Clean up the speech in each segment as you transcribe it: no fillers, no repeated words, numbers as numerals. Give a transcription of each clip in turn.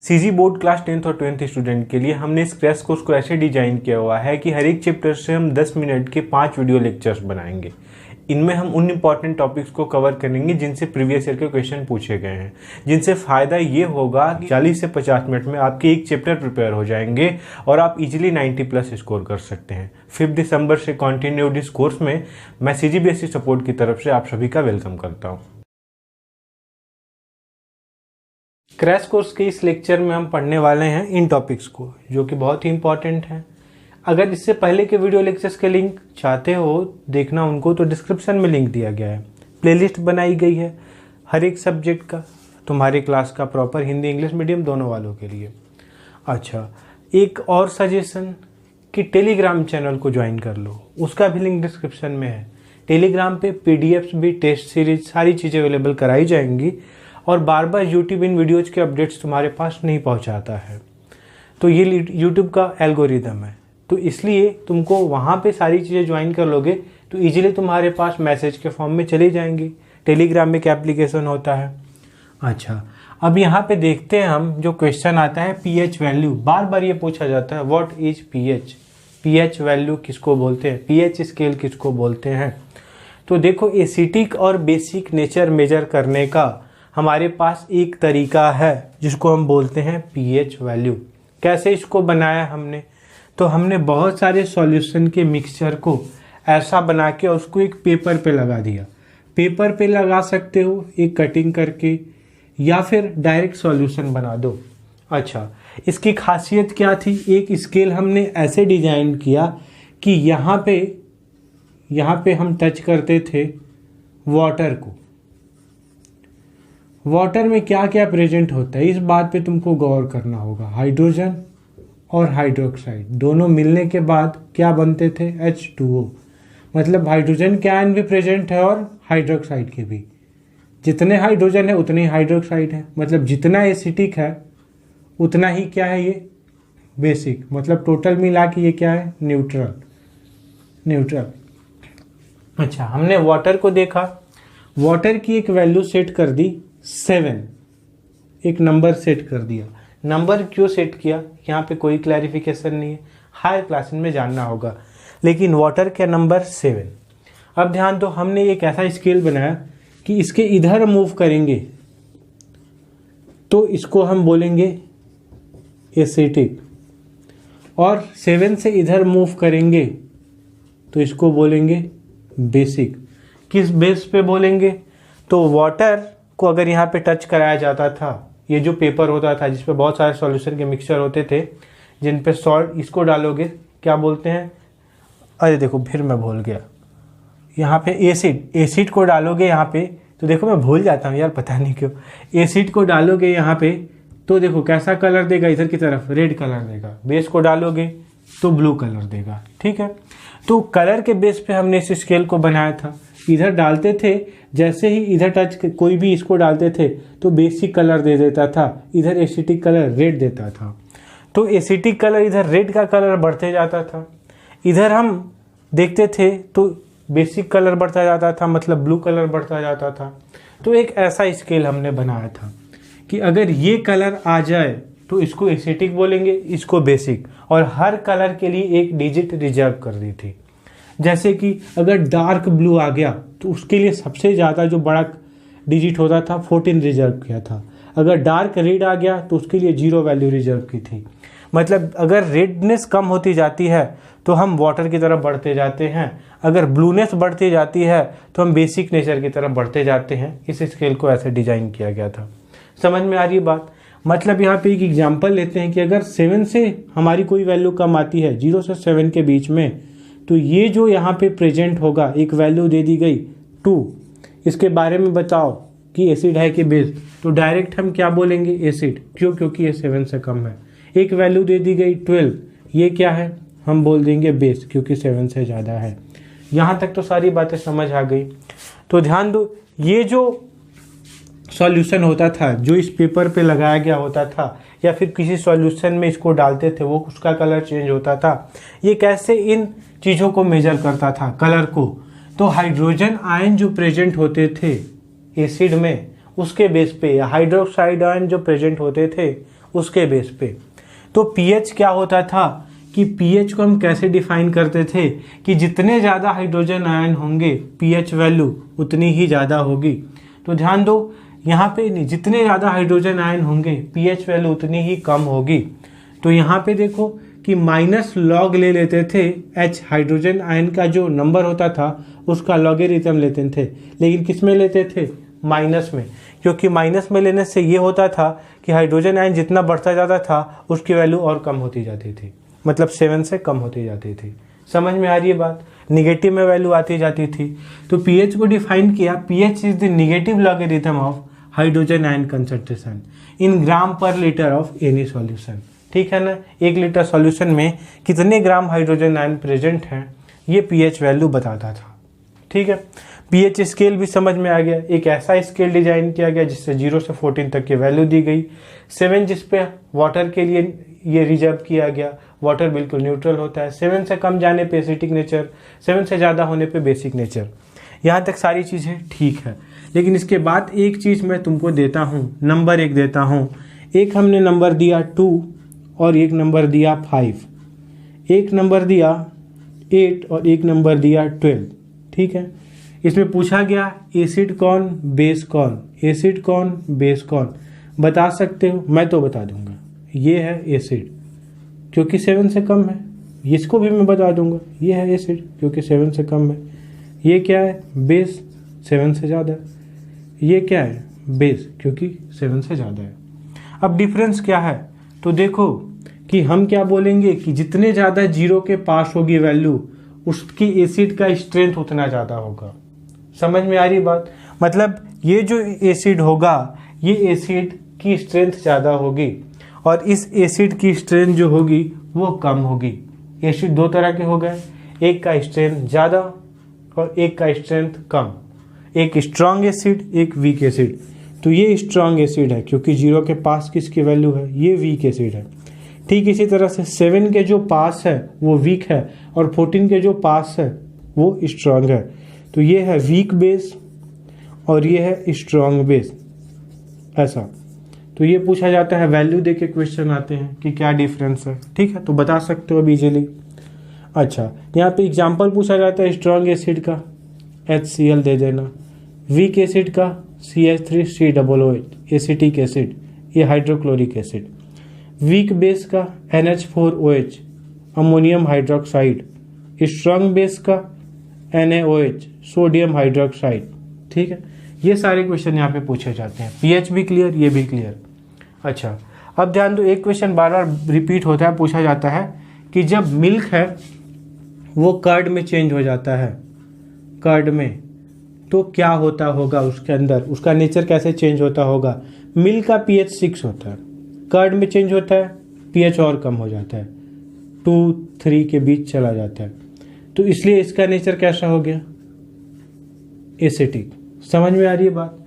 CG board class 10th और 12th student के लिए हमने इस क्रैश कोर्स को ऐसे डिजाइन किया हुआ है कि हर एक चैप्टर से हम 10 मिनट के 5 वीडियो लेक्चर्स बनाएंगे। इनमें हम उन इंपॉर्टेंट टॉपिक्स को कवर करेंगे जिनसे प्रीवियस ईयर के क्वेश्चन पूछे गए हैं, जिनसे फ़ायदा ये होगा कि 40 से 50 मिनट में आपके एक चैप्टर प्रिपेयर हो जाएंगे और आप इजीली 90+ स्कोर कर सकते हैं। 5 दिसंबर से कंटिन्यूड इस कोर्स में मैं सीजीबीएसई सपोर्ट की तरफ से आप सभी का वेलकम करता हूँ। क्रैश कोर्स के इस लेक्चर में हम पढ़ने वाले हैं इन टॉपिक्स को, जो कि बहुत ही इंपॉर्टेंट हैं। अगर इससे पहले के वीडियो लेक्चर्स के लिंक चाहते हो देखना उनको, तो डिस्क्रिप्शन में लिंक दिया गया है। प्लेलिस्ट बनाई गई है हर एक सब्जेक्ट का, तुम्हारी क्लास का, प्रॉपर हिंदी इंग्लिश मीडियम दोनों वालों के लिए। अच्छा, एक और सजेशन कि टेलीग्राम चैनल को ज्वाइन कर लो, उसका भी लिंक डिस्क्रिप्शन में है। टेलीग्राम पे पीडीएफ्स भी, टेस्ट सीरीज, सारी चीज़ें अवेलेबल कराई जाएंगी और बार बार यूट्यूब इन वीडियोज़ के अपडेट्स तुम्हारे पास नहीं पहुंचाता है। तो ये यूट्यूब का एल्गोरिदम है, तो इसलिए तुमको वहाँ पे सारी चीज़ें ज्वाइन कर लोगे तो इजीली तुम्हारे पास मैसेज के फॉर्म में चली जाएंगी। टेलीग्राम में एक एप्लीकेशन होता है। अच्छा, अब यहाँ पे देखते हैं हम, जो क्वेश्चन आता है पीएच वैल्यू, बार बार ये पूछा जाता है what is pH, pH value किसको बोलते हैं, पीएच स्केल किसको बोलते हैं। तो देखो, एसिटिक और बेसिक नेचर मेजर करने का हमारे पास एक तरीका है जिसको हम बोलते हैं पीएच वैल्यू। कैसे इसको बनाया हमने, तो हमने बहुत सारे सॉल्यूशन के मिक्सचर को ऐसा बना के उसको एक पेपर पे लगा दिया। पेपर पे लगा सकते हो एक कटिंग करके, या फिर डायरेक्ट सॉल्यूशन बना दो। अच्छा, इसकी खासियत क्या थी, एक स्केल हमने ऐसे डिजाइन किया कि यहाँ पे हम टच करते थे वाटर को। वाटर में क्या क्या प्रेजेंट होता है, इस बात पे तुमको गौर करना होगा। हाइड्रोजन और हाइड्रोक्साइड दोनों मिलने के बाद क्या बनते थे, H2O। मतलब हाइड्रोजन के आयन भी प्रेजेंट है और हाइड्रोक्साइड के भी। जितने हाइड्रोजन है उतने ही हाइड्रोक्साइड है। मतलब जितना एसिटिक है उतना ही क्या है, ये बेसिक। मतलब टोटल मिला के ये क्या है, न्यूट्रल। अच्छा, हमने वाटर को देखा, वाटर की एक वैल्यू सेट कर दी 7, एक नंबर सेट कर दिया। नंबर क्यों सेट किया, यहाँ पे कोई क्लैरिफिकेशन नहीं है, हायर क्लास में जानना होगा, लेकिन वाटर का नंबर 7। अब ध्यान दो, हमने एक ऐसा स्केल बनाया कि इसके इधर मूव करेंगे तो इसको हम बोलेंगे एसिटिक, और 7 से इधर मूव करेंगे तो इसको बोलेंगे बेसिक। किस बेस पे बोलेंगे, तो वाटर को अगर यहाँ पे टच कराया जाता था, ये जो पेपर होता था जिस पे बहुत सारे सॉल्यूशन के मिक्सचर होते थे, जिन पे सॉल्ट, इसको डालोगे क्या बोलते हैं, अरे देखो फिर मैं भूल गया, यहाँ पे एसिड को डालोगे यहाँ पे, तो देखो मैं भूल जाता हूँ यार, पता नहीं क्यों। एसिड को डालोगे यहाँ पे तो देखो कैसा कलर देगा, इधर की तरफ रेड कलर देगा। बेस को डालोगे तो ब्लू कलर देगा। ठीक है, तो कलर के बेस पे हमने इस स्केल को बनाया था। इधर डालते थे, जैसे ही इधर टच कोई भी इसको डालते थे तो बेसिक कलर दे देता था, इधर एसिटिक कलर रेड देता था। तो एसिटिक कलर इधर रेड का कलर बढ़ते जाता था, इधर हम देखते थे तो बेसिक कलर बढ़ता जाता था, मतलब ब्लू कलर बढ़ता जाता था। तो एक ऐसा स्केल हमने बनाया था कि अगर ये कलर आ जाए तो इसको एसिटिक बोलेंगे, इसको बेसिक, और हर कलर के लिए एक डिजिट रिजर्व कर दी थी। जैसे कि अगर डार्क ब्लू आ गया तो उसके लिए सबसे ज़्यादा जो बड़ा डिजिट होता था 14 रिजर्व किया था। अगर डार्क रेड आ गया तो उसके लिए 0 वैल्यू रिजर्व की थी। मतलब अगर रेडनेस कम होती जाती है तो हम वाटर की तरफ बढ़ते जाते हैं, अगर ब्लूनेस बढ़ती जाती है तो हम बेसिक नेचर की तरफ बढ़ते जाते हैं। इस स्केल को ऐसे डिजाइन किया गया था। समझ में आ रही बात। मतलब यहाँ पे एक एग्जाम्पल लेते हैं कि अगर 7 से हमारी कोई वैल्यू कम आती है, 0 से 7 के बीच में, तो ये जो यहाँ पे प्रेजेंट होगा, एक वैल्यू दे दी गई 2, इसके बारे में बताओ कि एसिड है कि बेस, तो डायरेक्ट हम क्या बोलेंगे, एसिड। क्यों, क्योंकि ये 7 से कम है। एक वैल्यू दे दी गई 12, ये क्या है, हम बोल देंगे बेस, क्योंकि 7 से ज़्यादा है। यहाँ तक तो सारी बातें समझ आ गई। तो ध्यान दो, ये जो सॉल्यूशन होता था, जो इस पेपर पे लगाया गया होता था, या फिर किसी सॉल्यूशन में इसको डालते थे, वो उसका कलर चेंज होता था। ये कैसे इन चीज़ों को मेजर करता था, कलर को, तो हाइड्रोजन आयन जो प्रेजेंट होते थे एसिड में, उसके बेस पे, या हाइड्रोक्साइड आयन जो प्रेजेंट होते थे उसके बेस पे। तो पीएच क्या होता था कि पीएच को हम कैसे डिफाइन करते थे कि जितने ज़्यादा हाइड्रोजन आयन होंगे पीएच वैल्यू उतनी ही ज़्यादा होगी। तो ध्यान दो यहाँ पे नहीं, जितने ज़्यादा हाइड्रोजन आयन होंगे पीएच वैल्यू उतनी ही कम होगी। तो यहाँ पे देखो कि माइनस लॉग ले लेते थे, एच हाइड्रोजन आयन का जो नंबर होता था उसका लॉगरिथम लेते थे, लेकिन किस में लेते थे? माइनस में, क्योंकि माइनस में लेने से ये होता था कि हाइड्रोजन आयन जितना बढ़ता जाता था उसकी वैल्यू और कम होती जाती थी, मतलब 7 से कम होती जाती थी। समझ में आ रही है बात? निगेटिव में वैल्यू आती जाती थी। तो पीएच को डिफाइन किया, pH is the negative logarithm of hydrogen ion concentration in gram per litre of any solution. ठीक है ना, 1 लीटर सॉल्यूशन में कितने ग्राम हाइड्रोजन आयन प्रेजेंट हैं ये पीएच वैल्यू बताता था। ठीक है, पीएच स्केल भी समझ में आ गया। एक ऐसा स्केल डिजाइन किया गया जिससे 0 से 14 तक की वैल्यू दी गई। 7 जिस पे वाटर के लिए ये रिजर्व किया गया, वाटर बिल्कुल न्यूट्रल होता है। 7 से कम जाने पे एसिटिक नेचर, 7 से ज़्यादा होने पे बेसिक नेचर। यहाँ तक सारी चीज़ें ठीक है, लेकिन इसके बाद एक चीज़ मैं तुमको देता हूँ, नंबर 1 देता हूँ। एक हमने नंबर दिया 2 और एक नंबर दिया 5, एक नंबर दिया 8 और एक नंबर दिया 12। ठीक है, इसमें पूछा गया एसिड कौन बेस कौन, एसिड कौन बेस कौन, बता सकते हो? मैं तो बता दूंगा, ये है एसिड क्योंकि 7 से कम है। इसको भी मैं बता दूंगा, ये है एसिड क्योंकि 7 से कम है। ये क्या है? बेस, 7 से ज़्यादा है। ये क्या है? बेस क्योंकि 7 से ज़्यादा है। अब डिफरेंस क्या है? तो देखो कि हम क्या बोलेंगे कि जितने ज़्यादा 0 के पास होगी वैल्यू उसकी एसिड का स्ट्रेंथ उतना ज़्यादा होगा। समझ में आ रही बात? मतलब ये जो एसिड होगा ये एसिड की स्ट्रेंथ ज़्यादा होगी और इस एसिड की स्ट्रेंथ जो होगी वो कम होगी। एसिड 2 तरह के हो गए, एक का स्ट्रेंथ ज़्यादा और एक का स्ट्रेंथ कम, एक स्ट्रॉन्ग एसिड एक वीक एसिड। तो ये स्ट्रॉन्ग एसिड है क्योंकि 0 के पास किसकी वैल्यू है? ये वीक एसिड है। ठीक इसी तरह से 7 के जो पास है वो वीक है और 14 के जो पास है वो स्ट्रॉन्ग है। तो ये है वीक बेस और ये है स्ट्रॉन्ग बेस, ऐसा। तो ये पूछा जाता है, वैल्यू दे के क्वेश्चन आते हैं कि क्या डिफरेंस है। ठीक है, तो बता सकते हो अब इजीली। अच्छा, यहाँ पे एग्जांपल पूछा जाता है स्ट्रॉन्ग एसिड का HCl दे देना, वीक एसिड का CH3COOH एसिटिक एसिड, ये हाइड्रोक्लोरिक एसिड, वीक बेस का NH4OH ammonium hydroxide, strong base का NaOH सोडियम हाइड्रोक्साइड। ठीक है, ये सारे क्वेश्चन यहाँ पे पूछे जाते हैं। पीएच भी क्लियर, ये भी क्लियर। अच्छा, अब ध्यान दो, एक क्वेश्चन बार बार रिपीट होता है, पूछा जाता है कि जब मिल्क है वो कर्ड में चेंज हो जाता है, कर्ड में, तो क्या होता होगा उसके अंदर, उसका नेचर कैसे चेंज होता होगा? मिल्क का pH 6 होता है, कर्ड में चेंज होता है pH और कम हो जाता है, 2-3 के बीच चला जाता है। तो इसलिए इसका नेचर कैसा हो गया? एसिटिक। समझ में आ रही है बात?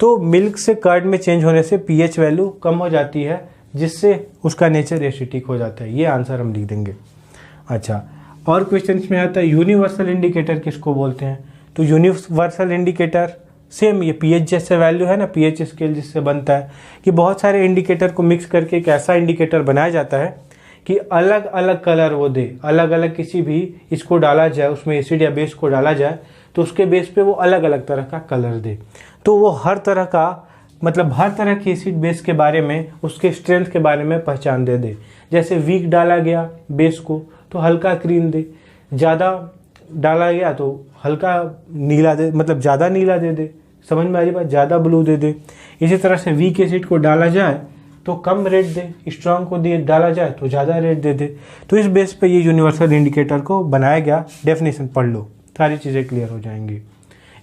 तो मिल्क से कर्ड में चेंज होने से pH वैल्यू कम हो जाती है जिससे उसका नेचर एसिटिक हो जाता है। ये आंसर हम लिख देंगे। अच्छा, और क्वेश्चन में आता है यूनिवर्सल इंडिकेटर किसको बोलते हैं? तो यूनिवर्सल इंडिकेटर सेम ये pH जैसे वैल्यू है ना, pH स्केल जिससे बनता है कि बहुत सारे इंडिकेटर को मिक्स करके एक ऐसा इंडिकेटर बनाया जाता है कि अलग अलग कलर वो दे, अलग अलग किसी भी इसको डाला जाए, उसमें एसिड या बेस को डाला जाए तो उसके बेस पे वो अलग अलग तरह का कलर दे। तो वो हर तरह का, मतलब हर तरह की एसिड बेस के बारे में, उसके स्ट्रेंथ के बारे में पहचान दे। जैसे वीक डाला गया बेस को तो हल्का ग्रीन दे, ज़्यादा डाला गया तो हल्का नीला दे, मतलब ज़्यादा नीला दे दे। समझ में आ रही बात? ज़्यादा ब्लू दे दे। इसी तरह से वीक एसिड को डाला जाए तो कम रेड दे, स्ट्रॉन्ग को दिए डाला जाए तो ज़्यादा रेड दे दे। तो इस बेस पे ये यूनिवर्सल इंडिकेटर को बनाया गया। डेफिनेशन पढ़ लो, सारी चीज़ें क्लियर हो जाएंगी।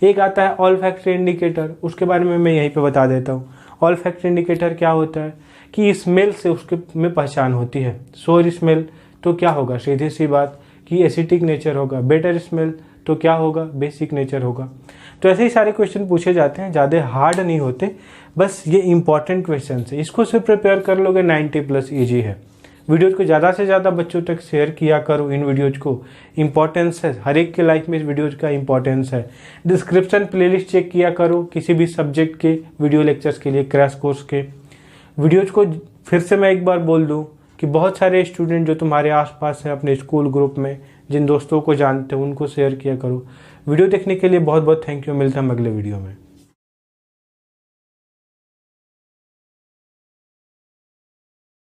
एक आता है ऑल फैक्टर इंडिकेटर, उसके बारे में मैं यहीं पे बता देता हूँ। ऑल फैक्टर इंडिकेटर क्या होता है कि स्मेल से उसके में पहचान होती है। सोर स्मेल तो क्या होगा? सीधी सी बात कि एसिटिक नेचर होगा। बेटर स्मेल तो क्या होगा? बेसिक नेचर होगा। तो ऐसे ही सारे क्वेश्चन पूछे जाते हैं, ज़्यादा हार्ड नहीं होते, बस ये इंपॉर्टेंट क्वेश्चन है। इसको सिर्फ प्रिपेयर कर लोगे 90+ ईजी है। वीडियोज को ज़्यादा से ज़्यादा बच्चों तक शेयर किया करो। इन वीडियोज को इंपॉर्टेंस है, हर एक के लाइफ में इस वीडियोज का इंपॉर्टेंस है। डिस्क्रिप्शन प्लेलिस्ट चेक किया करो किसी भी सब्जेक्ट के वीडियो लेक्चर्स के लिए, क्रैश कोर्स के वीडियोज को फिर से मैं एक बार बोल दूं कि बहुत सारे स्टूडेंट जो तुम्हारे आसपास हैं अपने स्कूल ग्रुप में, जिन दोस्तों को जानते हो उनको शेयर किया करो। वीडियो देखने के लिए बहुत बहुत थैंक यू। मिलता है अगले वीडियो में।